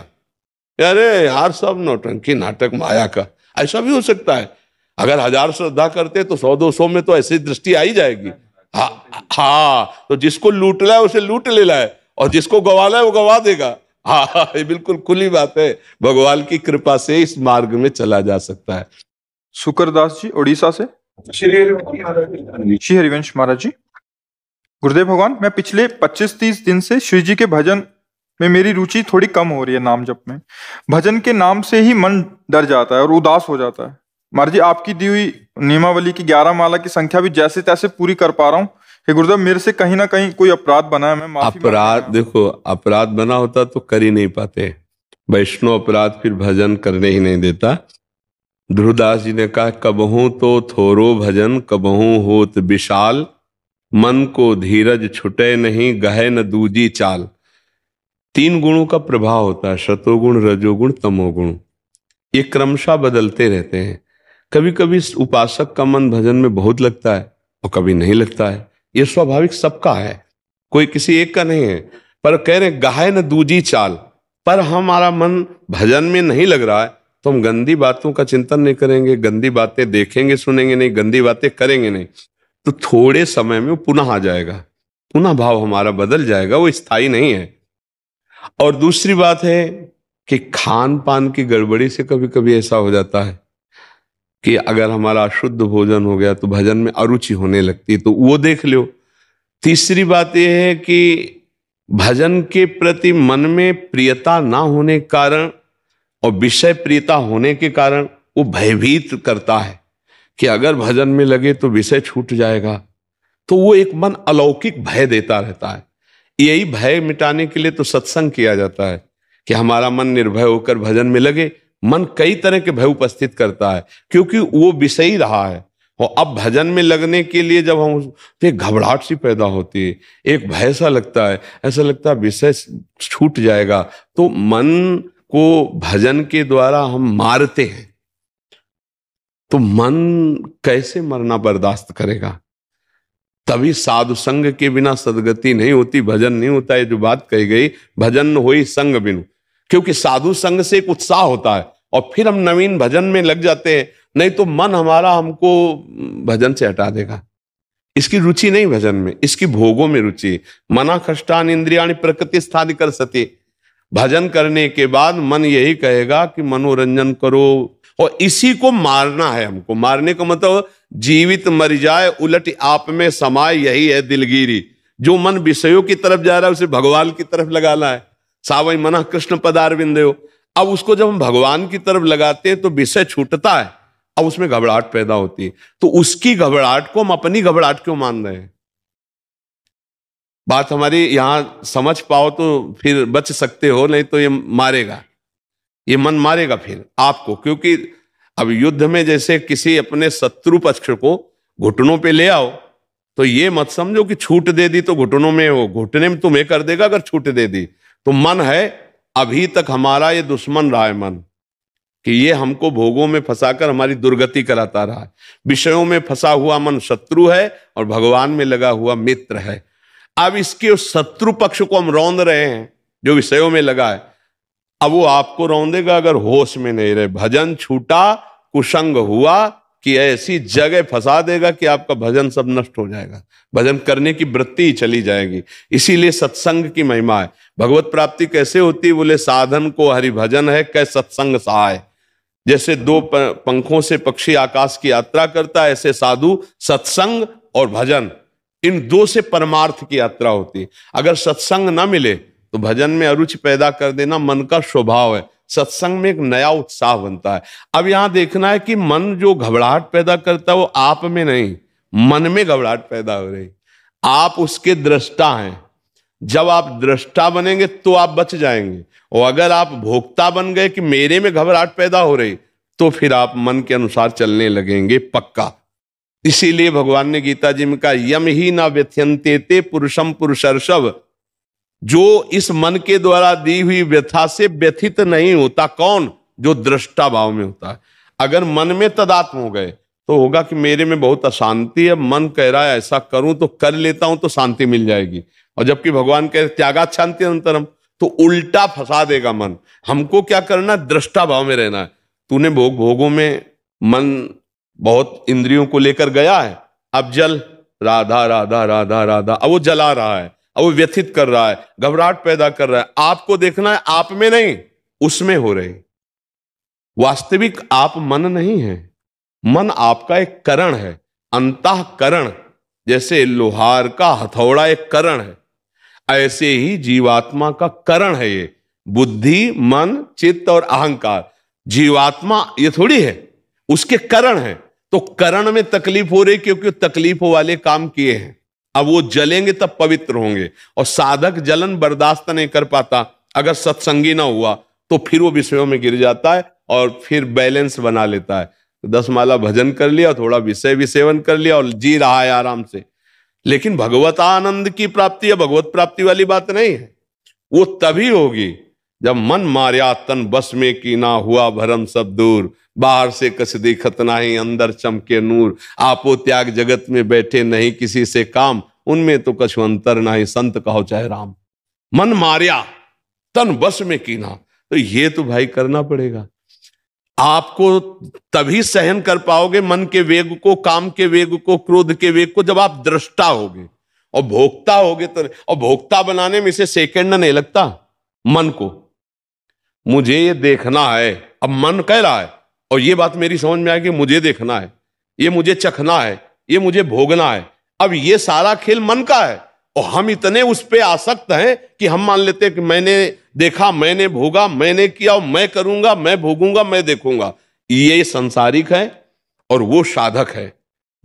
[SPEAKER 2] अरे यार सब नौटंकी नाटक माया का, ऐसा भी हो सकता है। अगर 1000 श्रद्धा करते तो 100-200 में तो ऐसी दृष्टि आ ही जाएगी। हाँ, तो जिसको लूट रहा है उसे लूट ले रहा है, और जिसको गवाना है वो गवा देगा। हाँ, ये बिल्कुल खुली बात है। भगवान की कृपा से इस मार्ग में चला जा सकता है।
[SPEAKER 1] सुकरदास जी उड़ीसा से। श्री हरिवंश महाराज जी। गुरुदेव भगवान, मैं पिछले 25-30 दिन से शिव जी के भजन में मेरी रुचि थोड़ी कम हो रही है। नाम जप में भजन के नाम से ही मन डर जाता है और उदास हो जाता है। महाराज जी, आपकी दी हुई नियमावली की 11 माला की संख्या भी जैसे तैसे पूरी कर पा रहा हूँ। हे गुरुदेव, मेरे से कहीं ना कहीं कोई अपराध बना है, मैं माफी
[SPEAKER 2] अपराध, देखो अपराध बना होता तो कर ही नहीं पाते। वैष्णव अपराध फिर भजन करने ही नहीं देता। ध्रुवदास जी ने कहा, कबहू तो थोरो भजन कबहू होत विशाल, मन को धीरज छुटे नहीं गहे न दूजी चाल। 3 गुणों का प्रभाव होता है, सतोगुण, रजोगुण, तमोगुण। ये क्रमशः बदलते रहते हैं। कभी कभी उपासक का मन भजन में बहुत लगता है और कभी नहीं लगता है। ये स्वाभाविक सबका है, कोई किसी एक का नहीं है। पर कह रहे गाहे न दूजी चाल, पर हमारा मन भजन में नहीं लग रहा है तो हम गंदी बातों का चिंतन नहीं करेंगे, गंदी बातें देखेंगे सुनेंगे नहीं, गंदी बातें करेंगे नहीं, तो थोड़े समय में वो पुनः आ जाएगा, पुनः भाव हमारा बदल जाएगा, वो स्थायी नहीं है। और दूसरी बात है कि खान पान की गड़बड़ी से कभी कभी ऐसा हो जाता है कि अगर हमारा अशुद्ध भोजन हो गया तो भजन में अरुचि होने लगती है, तो वो देख लो। तीसरी बात यह है कि भजन के प्रति मन में प्रियता ना होने के कारण और विषय प्रियता होने के कारण वो भयभीत करता है कि अगर भजन में लगे तो विषय छूट जाएगा, तो वो एक मन अलौकिक भय देता रहता है। यही भय मिटाने के लिए तो सत्संग किया जाता है कि हमारा मन निर्भय होकर भजन में लगे। मन कई तरह के भय उपस्थित करता है क्योंकि वो विषयी रहा है, और अब भजन में लगने के लिए जब हम, तो एक घबराहट सी पैदा होती है, एक भय सा लगता है, ऐसा लगता है विषय छूट जाएगा। तो मन को भजन के द्वारा हम मारते हैं, तो मन कैसे मरना बर्दाश्त करेगा? तभी साधु संग के बिना सदगति नहीं होती, भजन नहीं होता है। जो बात कही गई, भजन होई संग बिनु, क्योंकि साधु संग से एक उत्साह होता है और फिर हम नवीन भजन में लग जाते हैं। नहीं तो मन हमारा हमको भजन से हटा देगा। इसकी रुचि नहीं भजन में, इसकी भोगों में रुचि। मना कष्टान इंद्रियाणि प्रकृति स्थान कर सती। भजन करने के बाद मन यही कहेगा कि मनोरंजन करो, और इसी को मारना है हमको। मारने का मतलब जीवित मर जाए उलट आप में समाए, यही है दिलगिरी। जो मन विषयों की तरफ जा रहा है उसे भगवान की तरफ लगाना है। सावई मना कृष्ण पदारविंदयो। अब उसको जब हम भगवान की तरफ लगाते हैं तो विषय छूटता है, अब उसमें घबराहट पैदा होती है। तो उसकी घबराहट को हम अपनी घबराहट क्यों मान रहे हैं? बात हमारी यहां समझ पाओ तो फिर बच सकते हो, नहीं तो ये मारेगा, ये मन मारेगा फिर आपको। क्योंकि अब युद्ध में जैसे किसी अपने शत्रु पक्ष को घुटनों पे ले आओ, तो ये मत समझो कि छूट दे दी तो घुटनों में, वो घुटने में तुम्हें कर देगा अगर छूट दे दी। तो मन है, अभी तक हमारा ये दुश्मन रहा है मन, कि ये हमको भोगों में फंसाकर हमारी दुर्गति कराता रहा है। विषयों में फंसा हुआ मन शत्रु है और भगवान में लगा हुआ मित्र है। अब इसके शत्रु पक्ष को हम रौंद रहे हैं जो विषयों में लगा है, अब वो आपको रौंदेगा अगर होश में नहीं रहे। भजन छूटा, कुसंग हुआ कि ऐसी जगह फंसा देगा कि आपका भजन सब नष्ट हो जाएगा, भजन करने की वृत्ति ही चली जाएगी। इसीलिए सत्संग की महिमा है। भगवत प्राप्ति कैसे होती? बोले साधन को हरि भजन है कै सत्संग सहाय। जैसे 2 पंखों से पक्षी आकाश की यात्रा करता है, ऐसे साधु सत्संग और भजन, इन 2 से परमार्थ की यात्रा होती है। अगर सत्संग ना मिले तो भजन में अरुचि पैदा कर देना मन का स्वभाव है। सत्संग में एक नया उत्साह बनता है। अब यहां देखना है कि मन जो घबराहट पैदा करता है वो आप में नहीं, मन में घबराहट पैदा हो रही। आप उसके दृष्टा हैं। जब आप दृष्टा बनेंगे तो आप बच जाएंगे, और अगर आप भोक्ता बन गए कि मेरे में घबराहट पैदा हो रही, तो फिर आप मन के अनुसार चलने लगेंगे पक्का। इसीलिए भगवान ने गीता जी में कहा, यम ही ना व्यथ्यन्ते ते पुरुषम पुरुषर्षभ। जो इस मन के द्वारा दी हुई व्यथा से व्यथित नहीं होता, कौन? जो दृष्टा भाव में होता है। अगर मन में तदात्म हो गए तो होगा कि मेरे में बहुत अशांति है, मन कह रहा है ऐसा करूं तो कर लेता हूं तो शांति मिल जाएगी, और जबकि भगवान कह रहे त्यागात शांति अनंतरम, तो उल्टा फंसा देगा मन। हमको क्या करना? दृष्टा भाव में रहना है। तूने भोगों में मन बहुत इंद्रियों को लेकर गया है, अब जल राधा राधा राधा राधा। अब वो जला रहा है, अब वो व्यथित कर रहा है, घबराहट पैदा कर रहा है। आपको देखना है आप में नहीं, उसमें हो रहे। वास्तविक आप मन नहीं है, मन आपका एक करण है, अंतःकरण। जैसे लोहार का हथौड़ा एक करण है, ऐसे ही जीवात्मा का करण है ये बुद्धि, मन, चित्त और अहंकार। जीवात्मा ये थोड़ी है, उसके करण है। तो करण में तकलीफ हो रही क्योंकि तकलीफों वाले काम किए हैं। अब वो जलेंगे तब पवित्र होंगे। और साधक जलन बर्दाश्त नहीं कर पाता, अगर सत्संगी ना हुआ तो फिर वो विषयों में गिर जाता है और फिर बैलेंस बना लेता है। 10 माला भजन कर लिया, थोड़ा विषय भी सेवन कर लिया और जी रहा है आराम से। लेकिन भगवत आनंद की प्राप्ति या भगवत प्राप्ति वाली बात नहीं है। वो तभी होगी जब मन मार्या तन बस में की ना, हुआ भरम सब दूर, बाहर से कस दिखत नाही, अंदर चमके नूर, आपो त्याग जगत में बैठे नहीं किसी से काम, उनमें तो कछु अंतर नहीं, संत कहो चाहे राम। मन मार्या तन बस में की ना, तो ये तो भाई करना पड़ेगा। आपको तभी सहन कर पाओगे मन के वेग को, काम के वेग को, क्रोध के वेग को, जब आप दृष्टा होगे और भोक्ता होगे। तो और भोक्ता बनाने में इसे सेकंड नहीं लगता। मन को मुझे ये देखना है, अब मन कह रहा है और ये बात मेरी समझ में आएगी, मुझे देखना है, ये मुझे चखना है, ये मुझे भोगना है। अब ये सारा खेल मन का है और हम इतने उस पे आसक्त हैं कि हम मान लेते हैं कि मैंने देखा, मैंने भोगा, मैंने किया और मैं करूंगा, मैं भोगूंगा, मैं देखूंगा। ये संसारिक है और वो साधक है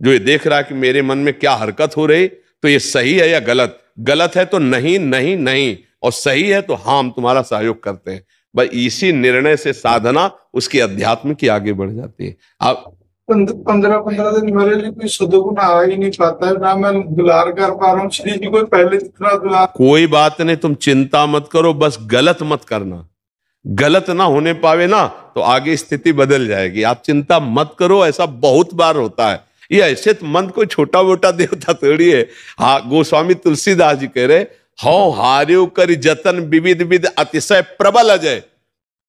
[SPEAKER 2] जो ये देख रहा है कि मेरे मन में क्या हरकत हो रही, तो ये सही है या गलत। गलत है तो नहीं नहीं नहीं, और सही है तो हाँ हम तुम्हारा सहयोग करते हैं। बस इसी निर्णय से साधना उसकी अध्यात्म की आगे बढ़ जाती है। आप
[SPEAKER 4] 15 दिन मेरे लिए कोई सदगुण आ ही नहीं पाता है, ना मैं दुलार कर पा रहा हूँ श्री जी को पहले जितना दुलार।
[SPEAKER 2] कोई बात नहीं, तुम चिंता मत करो, बस गलत मत करना। गलत ना होने पावे ना तो आगे स्थिति बदल जाएगी। आप चिंता मत करो, ऐसा बहुत बार होता है। ये ऐसे तो मन कोई छोटा मोटा देवता थोड़ी है। हाँ, गोस्वामी तुलसीदास जी कह रहे, हौ हार्यो कर जतन विविध विध अतिशय प्रबल अजय,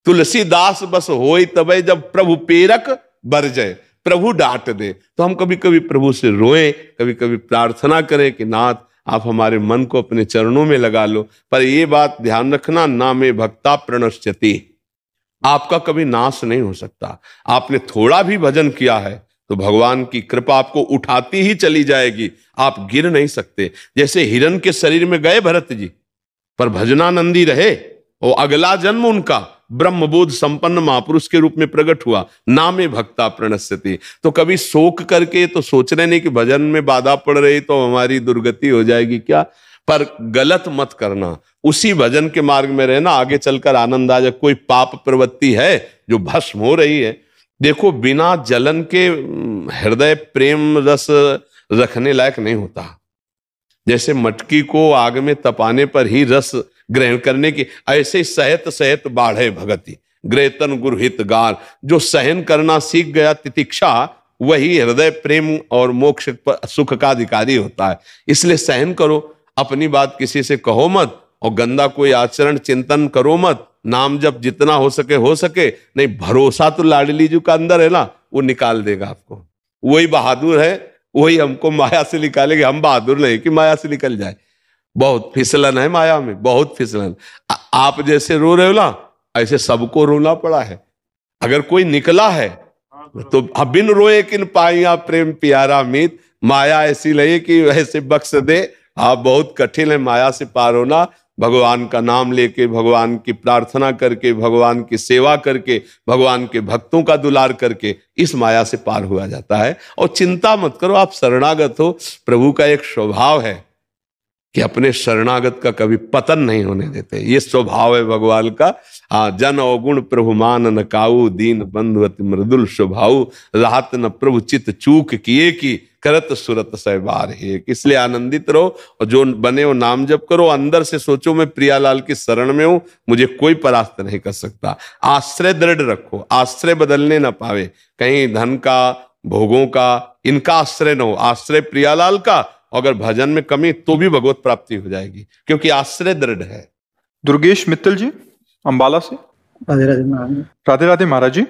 [SPEAKER 2] तुलसीदास बस होई तबे जब प्रभु पेरक बरजय। प्रभु डांट दे तो हम कभी कभी प्रभु से रोएं, कभी कभी प्रार्थना करें कि नाथ आप हमारे मन को अपने चरणों में लगा लो। पर ये बात ध्यान रखना, ना में भक्ता प्रणश्यति, आपका कभी नाश नहीं हो सकता। आपने थोड़ा भी भजन किया है तो भगवान की कृपा आपको उठाती ही चली जाएगी, आप गिर नहीं सकते। जैसे हिरण के शरीर में गए भरत जी, पर भजनानंदी रहे और अगला जन्म उनका ब्रह्मबोध संपन्न महापुरुष के रूप में प्रकट हुआ। नामे भक्ता प्रणश्यति। तो कभी शोक करके तो सोच रहे नहीं कि भजन में बाधा पड़ रही तो हमारी दुर्गति हो जाएगी क्या, पर गलत मत करना, उसी भजन के मार्ग में रहना, आगे चलकर आनंद आ जाए। कोई पाप प्रवृत्ति है जो भस्म हो रही है, देखो बिना जलन के हृदय प्रेम रस रखने लायक नहीं होता। जैसे मटकी को आग में तपाने पर ही रस ग्रहण करने की, ऐसे सहत सहत बाढ़े भगति ग्रेतन गुरहित गार। जो सहन करना सीख गया तितिक्षा, वही हृदय प्रेम और मोक्ष सुख का अधिकारी होता है। इसलिए सहन करो, अपनी बात किसी से कहो मत और गंदा कोई आचरण चिंतन करो मत। नाम जब जितना हो सके, नहीं भरोसा तो लाडली जी का अंदर है ना, वो निकाल देगा आपको। वही बहादुर है, वही हमको माया से निकालेंगे। हम बहादुर नहीं कि माया से निकल जाए। बहुत फिसलन है माया में, बहुत फिसलन। आप जैसे रो रहे हो ना, ऐसे सबको रोना पड़ा है। अगर कोई निकला है तो बिन रोए किन पाइया प्रेम प्यारा मीत, माया ऐसी लगे कि वैसे बख्श दे। आप बहुत कठिन है माया से पार होना। भगवान का नाम लेके, भगवान की प्रार्थना करके, भगवान की सेवा करके, भगवान के भक्तों का दुलार करके इस माया से पार हुआ जाता है। और चिंता मत करो, आप शरणागत हो। प्रभु का एक स्वभाव है कि अपने शरणागत का कभी पतन नहीं होने देते। ये स्वभाव है भगवान का। जन अवगुण प्रभु मान न काऊ, दीन बंधु अति मृदुल स्वभाव, राहत न प्रभु चित चूक किए की, करत सुरत सहबार है। इसलिए आनंदित रहो और जो बने हो नाम जप करो। अंदर से सोचो मैं प्रियालाल की शरण में हूं, मुझे कोई परास्त नहीं कर सकता। आश्रय दृढ़ रखो, आश्रय बदलने ना पावे, कहीं धन का, भोगों का, इनका आश्रय न हो, आश्रय प्रियालाल का। अगर भजन में कमी तो भी भगवत प्राप्ति हो जाएगी, क्योंकि आश्रय दृढ़ है।
[SPEAKER 1] दुर्गेश मित्तल जी अंबाला से।
[SPEAKER 3] राधे राधे महाराज।
[SPEAKER 1] राधे राधे महाराज जी।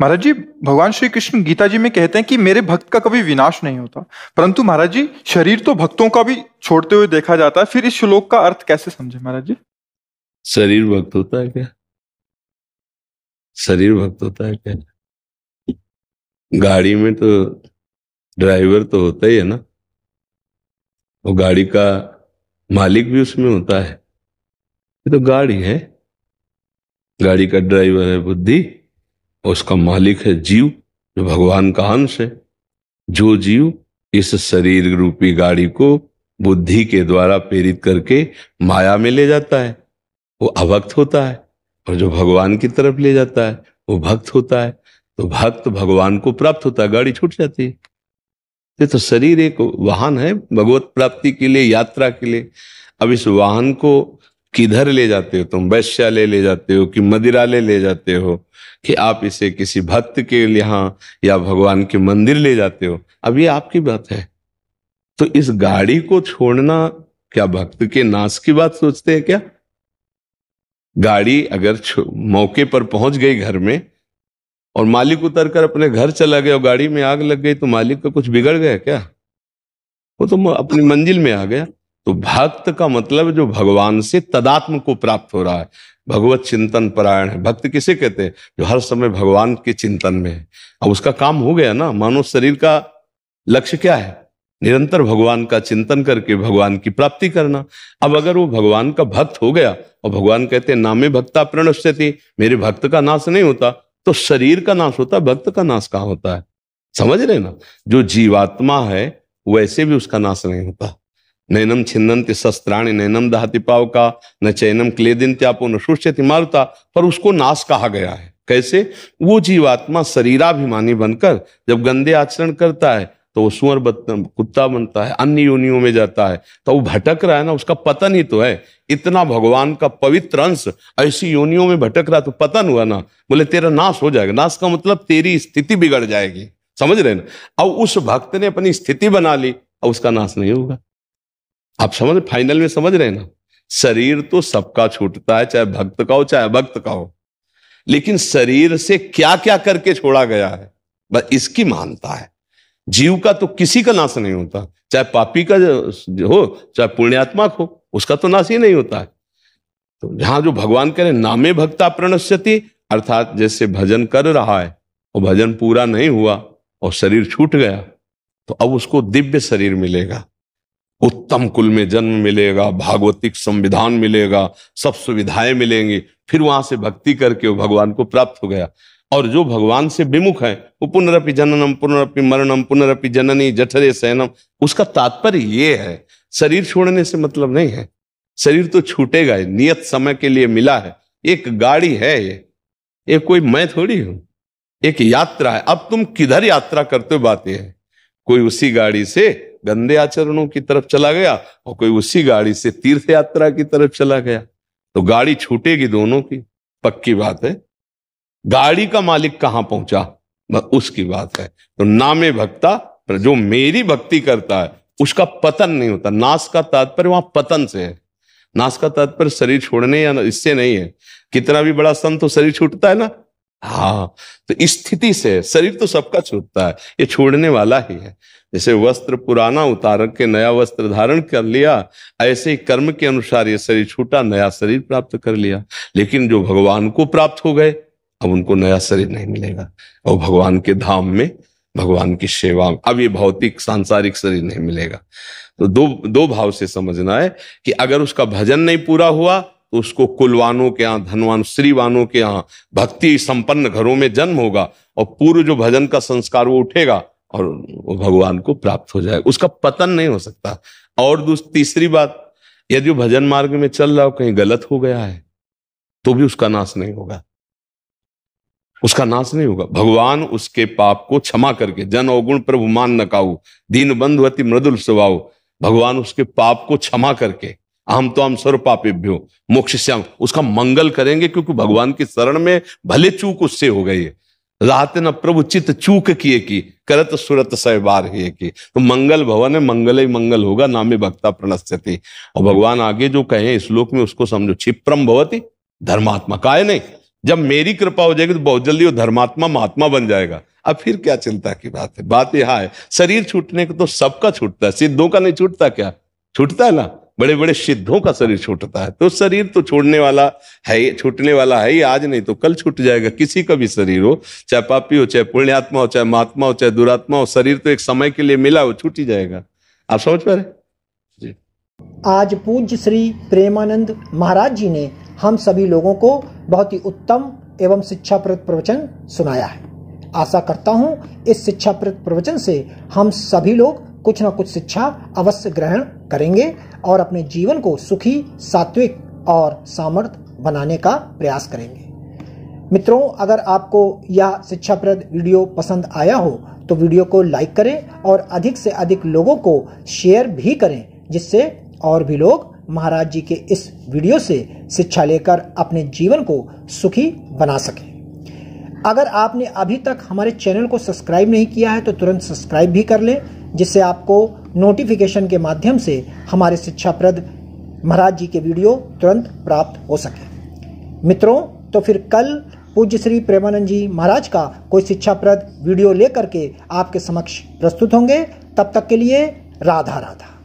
[SPEAKER 1] महाराज जी, भगवान श्री कृष्ण गीता जी में कहते हैं कि मेरे भक्त का कभी विनाश नहीं होता, परंतु महाराज जी शरीर तो भक्तों का भी छोड़ते हुए देखा जाता है। फिर इस श्लोक का अर्थ कैसे समझे महाराज जी?
[SPEAKER 2] शरीर भक्त होता है क्या? शरीर भक्त होता है क्या? गाड़ी में तो ड्राइवर तो होता ही है ना, वो गाड़ी का मालिक भी उसमें होता है। ये तो गाड़ी है, गाड़ी का ड्राइवर है बुद्धि, और उसका मालिक है जीव, जो भगवान का अंश है। जो जीव इस शरीर रूपी गाड़ी को बुद्धि के द्वारा प्रेरित करके माया में ले जाता है, वो अभक्त होता है, और जो भगवान की तरफ ले जाता है वो भक्त होता है। तो भक्त भगवान को प्राप्त होता है, गाड़ी छूट जाती है। ये तो शरीर एक वाहन है भगवत प्राप्ति के लिए, यात्रा के लिए। अब इस वाहन को किधर ले जाते हो तुम? वैश्यालय ले जाते हो कि मदिरालय ले जाते हो, कि आप इसे किसी भक्त के यहाँ या भगवान के मंदिर ले जाते हो? अब ये आपकी बात है। तो इस गाड़ी को छोड़ना क्या भक्त के नाश की बात सोचते हैं क्या? गाड़ी अगर मौके पर पहुंच गई घर में और मालिक उतरकर अपने घर चला गया और गाड़ी में आग लग गई, तो मालिक का कुछ बिगड़ गया क्या? वो तो अपनी मंजिल में आ गया। तो भक्त का मतलब जो भगवान से तदात्म को प्राप्त हो रहा है, भगवत चिंतन परायण है। भक्त किसे कहते हैं? जो हर समय भगवान के चिंतन में है। अब उसका काम हो गया ना। मानव शरीर का लक्ष्य क्या है? निरंतर भगवान का चिंतन करके भगवान की प्राप्ति करना। अब अगर वो भगवान का भक्त हो गया, और भगवान कहते हैं नामे भक्ता प्रणश्यति, मेरे भक्त का नाश नहीं होता, तो शरीर का नाश होता, भक्त का नाश कहां होता है? समझ रहे ना? जो जीवात्मा है वैसे भी उसका नाश नहीं होता। नैनम छिन्नन्ति शस्त्राणि नैनम दहति पावका न चैनम क्लेदिन्त्यापो न शुष्यति मारुता, पर उसको नाश कहा गया है। कैसे? वो जीवात्मा शरीराभिमानी बनकर जब गंदे आचरण करता है तो वो सुअर कुत्ता बनता है, अन्य योनियों में जाता है, तो वो भटक रहा है ना, उसका पतन ही तो है। इतना भगवान का पवित्र अंश ऐसी योनियों में भटक रहा तो पतन हुआ ना। बोले तेरा नाश हो जाएगा। नाश का मतलब तेरी स्थिति बिगड़ जाएगी। समझ रहे ना? अब उस भक्त ने अपनी स्थिति बना ली, अब उसका नाश नहीं होगा। आप समझ, फाइनल में समझ रहे ना? शरीर तो सबका छूटता है, चाहे भक्त का हो चाहे अभक्त का हो, लेकिन शरीर से क्या क्या करके छोड़ा गया है बस इसकी मानता है। जीव का तो किसी का नाश नहीं होता, चाहे पापी का हो चाहे पुण्यात्मा हो, उसका तो नाश ही नहीं होता है। तो जहां जो भगवान कह रहे नामे भक्ता प्रणश्यति, अर्थात जैसे भजन कर रहा है और भजन पूरा नहीं हुआ और शरीर छूट गया, तो अब उसको दिव्य शरीर मिलेगा, उत्तम कुल में जन्म मिलेगा, भागवतिक संविधान मिलेगा, सब सुविधाएं मिलेंगी। फिर वहां से भक्ति करके वो भगवान को प्राप्त हो गया। और जो भगवान से विमुख है वो पुनरपि जननम पुनरपि मरणम पुनरपि जननी जठरे शयनम, उसका तात्पर्य ये है शरीर छोड़ने से मतलब नहीं है। शरीर तो छूटेगा, नियत समय के लिए मिला है। एक गाड़ी है ये कोई मैं थोड़ी हूं, एक यात्रा है। अब तुम किधर यात्रा करते हो, बात यह है। कोई उसी गाड़ी से गंदे आचरणों की तरफ चला गया और कोई उसी गाड़ी से तीर्थ यात्रा की तरफ चला गया, तो गाड़ी छूटेगी दोनों की, पक्की बात है। गाड़ी का मालिक कहां पहुंचा उसकी बात है। तो नामे भक्ता, जो मेरी भक्ति करता है उसका पतन नहीं होता। नाश का तात्पर्य वहां पतन से है। नाश का तात्पर्य शरीर छोड़ने या इससे नहीं है। कितना भी बड़ा संत हो शरीर छूटता है ना, हाँ, तो स्थिति से शरीर तो सबका छूटता है, ये छोड़ने वाला ही है। जैसे वस्त्र पुराना उतार के नया वस्त्र धारण कर लिया, ऐसे ही कर्म के अनुसार ये शरीर छूटा, नया शरीर प्राप्त कर लिया। लेकिन जो भगवान को प्राप्त हो गए अब उनको नया शरीर नहीं मिलेगा, और भगवान के धाम में भगवान की सेवा में अब ये भौतिक सांसारिक शरीर नहीं मिलेगा। तो दो भाव से समझना है कि अगर उसका भजन नहीं पूरा हुआ तो उसको कुलवानों के यहाँ, धनवान श्रीवानों के यहाँ भक्ति संपन्न घरों में जन्म होगा, और पूर्व जो भजन का संस्कार वो उठेगा और वो भगवान को प्राप्त हो जाएगा। उसका पतन नहीं हो सकता। और तीसरी बात, यदि वो भजन मार्ग में चल रहा हो कहीं गलत हो गया है तो भी उसका नाश नहीं होगा, उसका नाश नहीं होगा। भगवान उसके पाप को क्षमा करके, जन अवगुण प्रभु मान न काऊ दीन बंधुवती मृदुल स्वभाव, भगवान उसके पाप को क्षमा करके हम तो हम सर्व पापेभ्यो मोक्ष श्याम, उसका मंगल करेंगे। क्योंकि भगवान की शरण में भले चूक उससे हो गई है, राहते न प्रभु चित्त चूक किए की करत सुरत सह बार है की, तो मंगल भवन है, मंगल ही मंगल होगा, नामे भक्ता प्रणश्यति। और भगवान आगे जो कहे श्लोक में उसको समझो, क्षिप्रम भवति धर्मात्मा, काय नहीं जब मेरी कृपा हो जाएगी तो बहुत जल्दी वो धर्मात्मा महात्मा बन जाएगा। अब फिर क्या चिंता की बात है। बात यह है, शरीर छूटने को तो सबका छूटता है, सिद्धों का नहीं छूटता क्या? छूटता है ना, बड़े बड़े सिद्धों का शरीर छूटता है। तो शरीर तो छोड़ने वाला है, छूटने वाला है ही, आज नहीं तो कल छूट जाएगा। किसी का भी शरीर हो, चाहे पापी हो, चाहे पुण्यात्मा हो, चाहे महात्मा हो, चाहे दुरात्मा हो, शरीर तो एक समय के लिए मिला, वो छूट ही जाएगा। आप समझ पा रहे जी?
[SPEAKER 6] आज पूज्य श्री प्रेमानंद महाराज जी ने हम सभी लोगों को बहुत ही उत्तम एवं शिक्षाप्रद प्रवचन सुनाया है। आशा करता हूं इस शिक्षाप्रद प्रवचन से हम सभी लोग कुछ न कुछ शिक्षा अवश्य ग्रहण करेंगे और अपने जीवन को सुखी, सात्विक और सामर्थ्य बनाने का प्रयास करेंगे। मित्रों, अगर आपको यह शिक्षाप्रद वीडियो पसंद आया हो तो वीडियो को लाइक करें और अधिक से अधिक लोगों को शेयर भी करें, जिससे और भी लोग महाराज जी के इस वीडियो से शिक्षा लेकर अपने जीवन को सुखी बना सकें। अगर आपने अभी तक हमारे चैनल को सब्सक्राइब नहीं किया है तो तुरंत सब्सक्राइब भी कर लें, जिससे आपको नोटिफिकेशन के माध्यम से हमारे शिक्षाप्रद महाराज जी के वीडियो तुरंत प्राप्त हो सके। मित्रों, तो फिर कल पूज्य श्री प्रेमानंद जी महाराज का कोई शिक्षाप्रद वीडियो लेकर के आपके समक्ष प्रस्तुत होंगे। तब तक के लिए राधा राधा।